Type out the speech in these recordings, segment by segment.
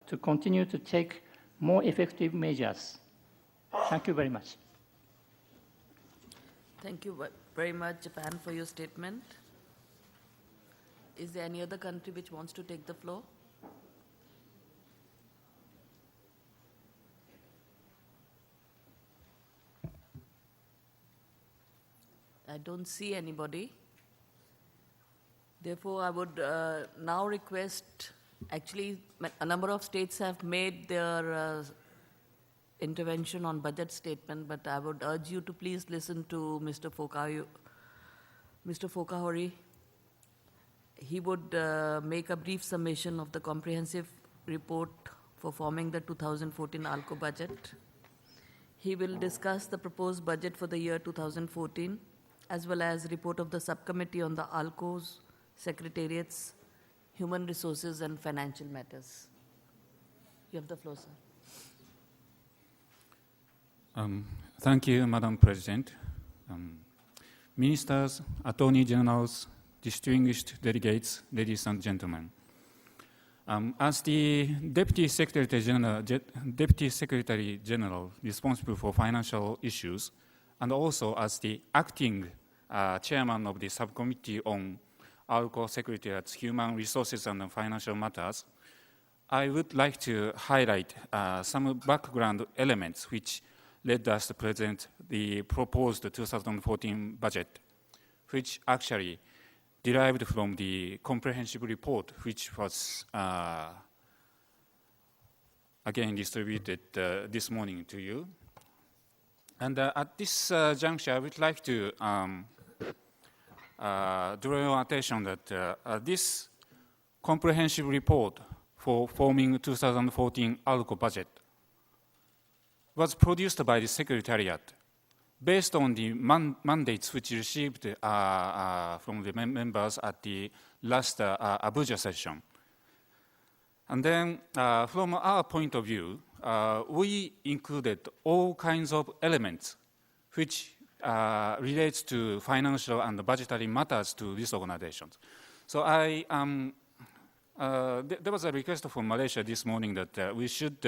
to continue to take more effective measures. Thank you very much. Thank you very much, Japan, for your statement. Is there any other country which wants to take the floor? I don't see anybody. Therefore, I would now request, actually, a number of states have made their intervention on budget statement, but I would urge you to please listen to Mr. Fokahori. He would make a brief summation of the comprehensive report for forming the 2014 ALCO budget. He will discuss the proposed budget for the year 2014, as well as report of the subcommittee on the ALCO's, secretariats, human resources, and financial matters. You have the floor, sir. Thank you, Madam President. Ministers, Attorney Generals, distinguished delegates, ladies and gentlemen. As the Deputy Secretary General responsible for financial issues, and also as the acting chairman of the subcommittee on ALCO Secretariat's Human Resources and Financial Matters, I would like to highlight some background elements which led us to present the proposed 2014 budget, which actually derived from the comprehensive report, which was again distributed this morning to you. And at this juncture, I would like to draw your attention that this comprehensive report for forming 2014 ALCO budget was produced by the Secretariat based on the mandates which received from the members at the last Abuja session. And then from our point of view, we included all kinds of elements which relates to financial and budgetary matters to these organizations. So there was a request from Malaysia this morning that we should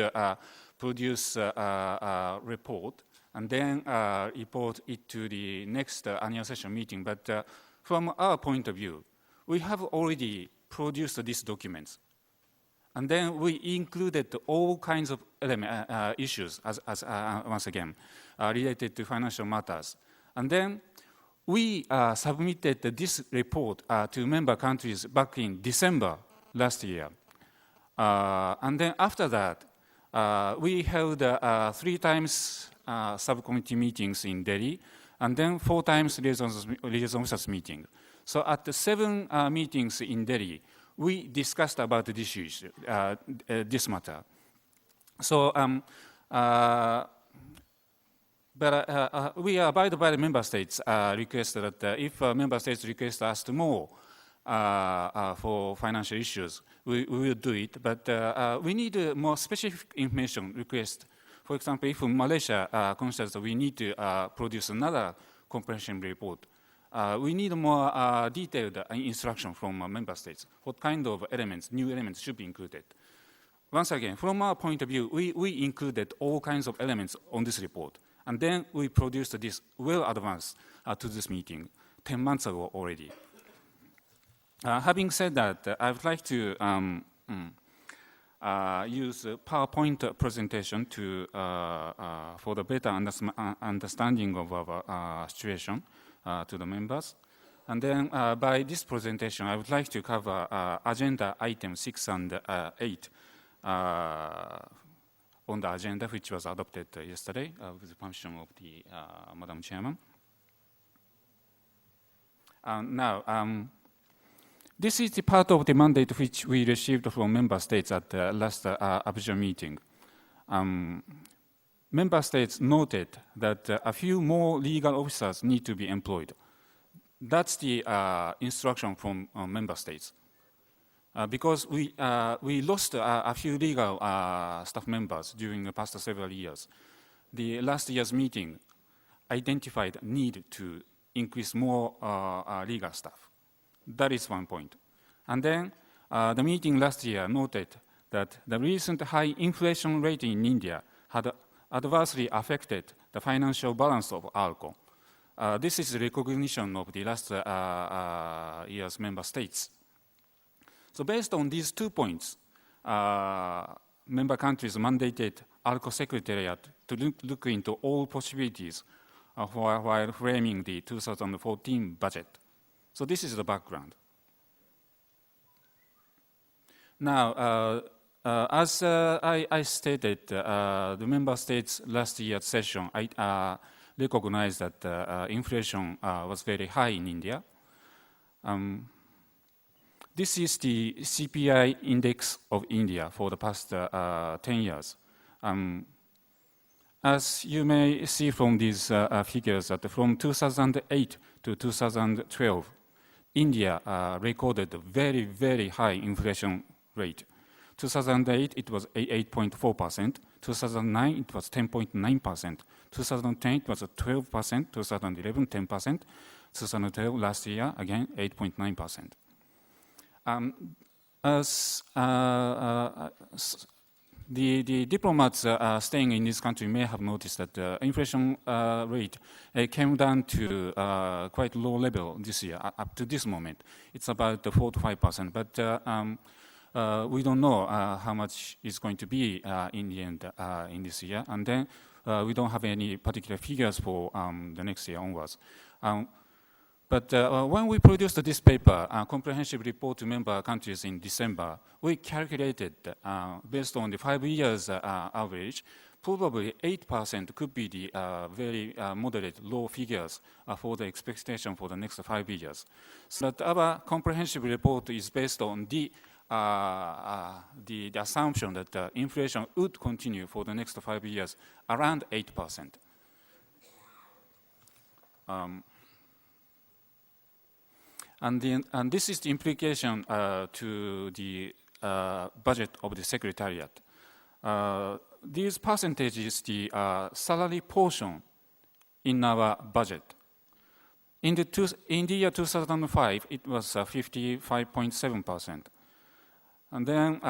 produce a report and then report it to the next annual session meeting. But from our point of view, we have already produced these documents. And then we included all kinds of issues, once again, related to financial matters. And then we submitted this report to member countries back in December last year. And then after that, we held 3 times subcommittee meetings in Delhi, and then 4 times liaison officers meeting. So at the 7 meetings in Delhi, we discussed about this issue, this matter. So, we abide by the member states' request that if member states request us to more for financial issues, we will do it. But we need more specific information request. For example, if Malaysia considers that we need to produce another comprehensive report, we need more detailed instruction from member states. What kind of elements, new elements should be included? Once again, from our point of view, we included all kinds of elements on this report. And then we produced this well advanced to this meeting 10 months ago already. Having said that, I would like to use a PowerPoint presentation to, for the better understanding of our situation to the members. And then by this presentation, I would like to cover agenda items 6 and 8 on the agenda, which was adopted yesterday with the permission of the Madam Chairman. Now, this is the part of the mandate which we received from member states at the last Abuja meeting. Member states noted that a few more legal officers need to be employed. That's the instruction from member states. Because we lost a few legal staff members during the past several years. The last year's meeting identified need to increase more legal staff. That is one point. And then the meeting last year noted that the recent high inflation rate in India had adversely affected the financial balance of ALCO. This is recognition of the last year's member states. So based on these 2 points, member countries mandated ALCO Secretariat to look into all possibilities while framing the 2014 budget. So this is the background. Now, as I stated, the member states last year's session recognized that inflation was very high in India. This is the CPI index of India for the past 10 years. As you may see from these figures, that from 2008 to 2012, India recorded a very, very high inflation rate. 2008, it was 8.4%. 2009, it was 10.9%. 2010, it was 12%. 2011, 10%. 2012, last year, again, 8.9%. The diplomats staying in this country may have noticed that the inflation rate came down to quite low level this year, up to this moment. It's about 4 to 5%, but we don't know how much is going to be in the end in this year. And then we don't have any particular figures for the next year onwards. But when we produced this paper, a comprehensive report to member countries in December, we calculated, based on the 5 years average, probably 8% could be the very moderate low figures for the expectation for the next 5 years. So that our comprehensive report is based on the assumption that inflation would continue for the next 5 years around 8%. And this is the implication to the budget of the Secretariat. These percentages, the salary portion in our budget. In the year 2005, it was 55.7%. And then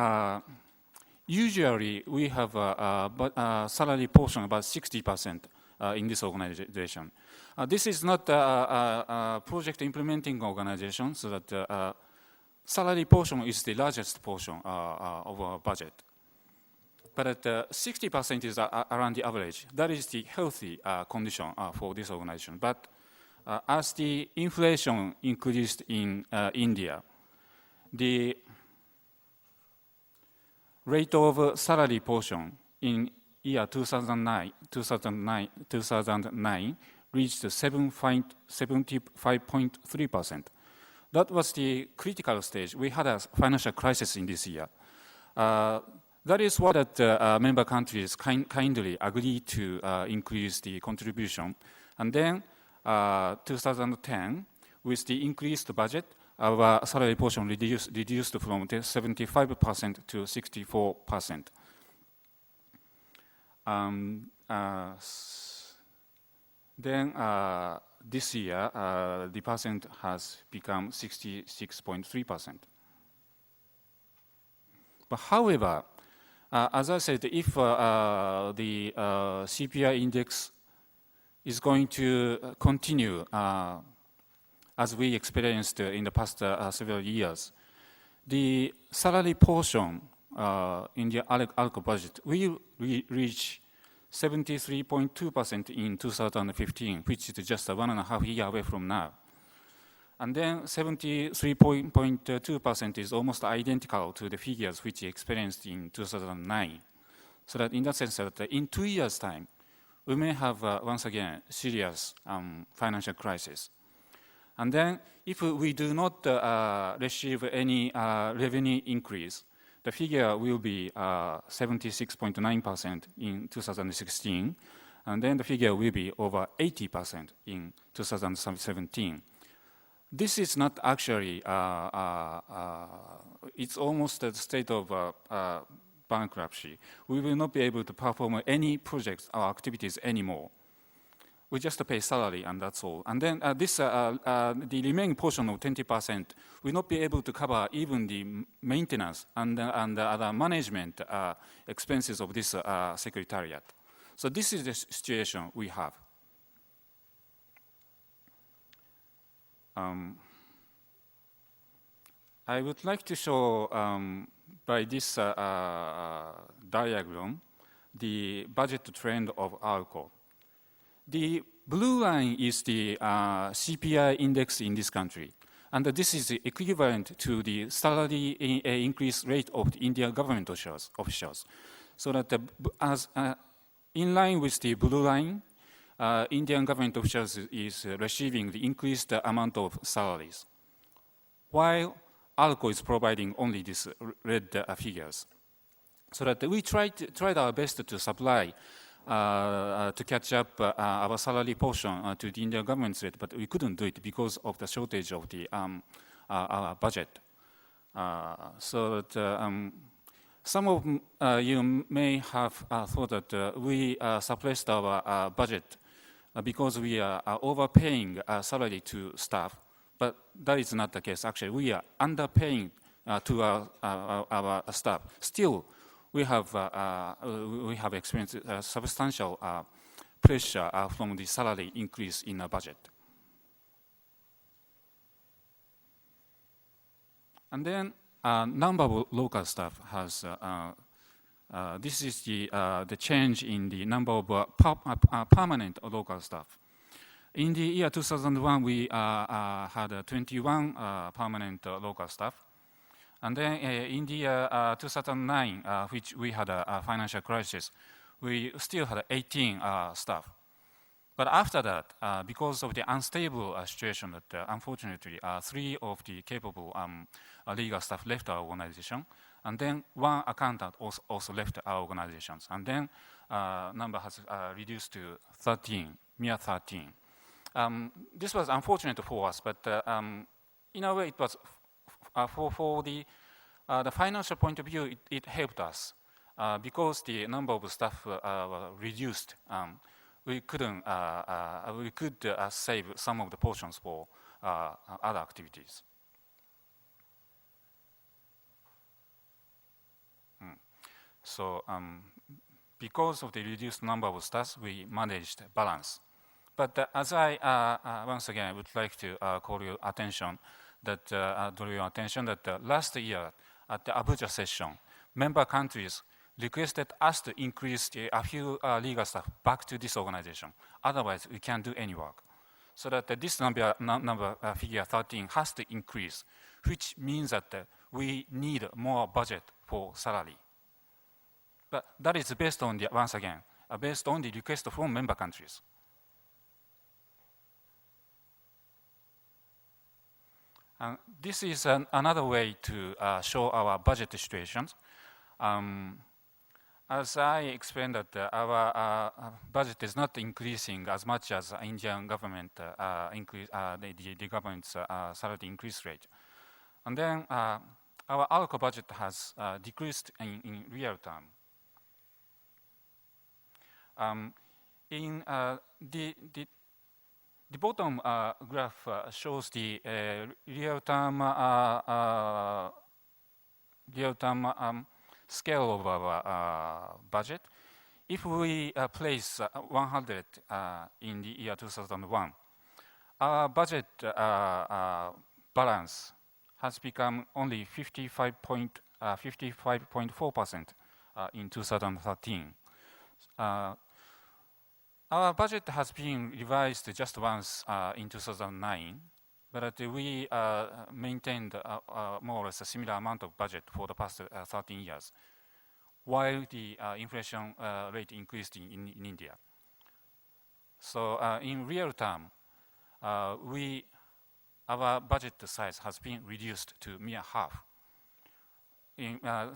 usually we have a salary portion about 60% in this organization. This is not a project implementing organization, so that salary portion is the largest portion of our budget. But 60% is around the average. That is the healthy condition for this organization. But as the inflation increased in India, the rate of salary portion in year 2009 reached 75.3%. That was the critical stage. We had a financial crisis in this year. That is why member countries kindly agreed to increase the contribution. And then 2010, with the increased budget, our salary portion reduced from 75% to 64%. Then this year, the percent has become 66.3%. But however, as I said, if the CPI index is going to continue as we experienced in the past several years, the salary portion in the ALCO budget will reach 73.2% in 2015, which is just 1.5 years away from now. And then 73.2% is almost identical to the figures which we experienced in 2009. So that in that sense, that in 2 years' time, we may have once again serious financial crisis. And then if we do not receive any revenue increase, the figure will be 76.9% in 2016, and then the figure will be over 80% in 2017. This is not actually, it's almost a state of bankruptcy. We will not be able to perform any projects or activities anymore. we just pay salary and that's all. And then the remaining portion of 20% will not be able to cover even the maintenance and other management expenses of this secretariat. So this is the situation we have. I would like to show by this diagram the budget trend of ALCO. The blue line is the CPI index in this country, and this is equivalent to the salary increase rate of the Indian government officials. So that in line with the blue line, Indian government officials is receiving the increased amount of salaries, while ALCO is providing only these red figures. So that we tried our best to supply to catch up our salary portion to the Indian government's rate, but we couldn't do it because of the shortage of the our budget. So that some of you may have thought that we suppressed our budget because we are overpaying salary to staff, but that is not the case. Actually, we are underpaying to our staff. Still, we have experienced substantial pressure from the salary increase in our budget. And then number of local staff has, this is the change in the number of permanent local staff. In the year 2001, we had 21 permanent local staff. And then in the year 2009, which we had a financial crisis, we still had 18 staff. But after that, because of the unstable situation, that unfortunately 3 of the capable legal staff left our organization, and then 1 accountant also left our organizations, and then number has reduced to 13, mere 13. This was unfortunate for us, but in a way it was for the financial point of view, it helped us because the number of staff were reduced. We could save some of the portions for other activities. So because of the reduced number of staff, we managed balance. But as I once again would like to call your attention that draw your attention that last year at the Abuja session, member countries requested us to increase a few legal staff back to this organization. Otherwise, we can't do any work. So that this number figure 13 has to increase, which means that we need more budget for salary. But that is based on once again, based on the request from member countries. This is another way to show our budget situations. As I explained that our budget is not increasing as much as Indian government the government's salary increase rate. And then our ALCO budget has decreased in real term. In the bottom graph shows the real-term scale of our budget. If we place 100 in the year 2001, our budget balance has become only 55.4% in 2013. Our budget has been revised just once in 2009, but we maintained more or less a similar amount of budget for the past 13 years, while the inflation rate increased in India. So in real term, our budget size has been reduced to mere half.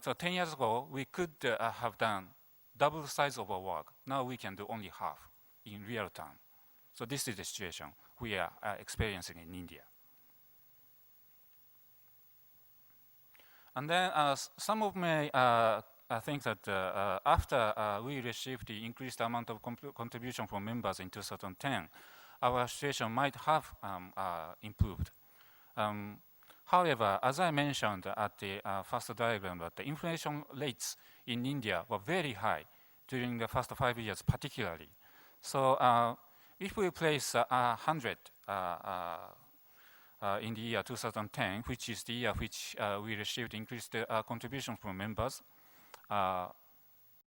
So 10 years ago, we could have done double the size of our work. Now we can do only half in real term. So this is the situation we are experiencing in India. And then some of my I think that after we received the increased amount of contribution from members in 2010, our situation might have improved. However, as I mentioned at the first diagram, that the inflation rates in India were very high during the first 5 years particularly. So if we place 100 in the year 2010, which is the year which we received increased contribution from members,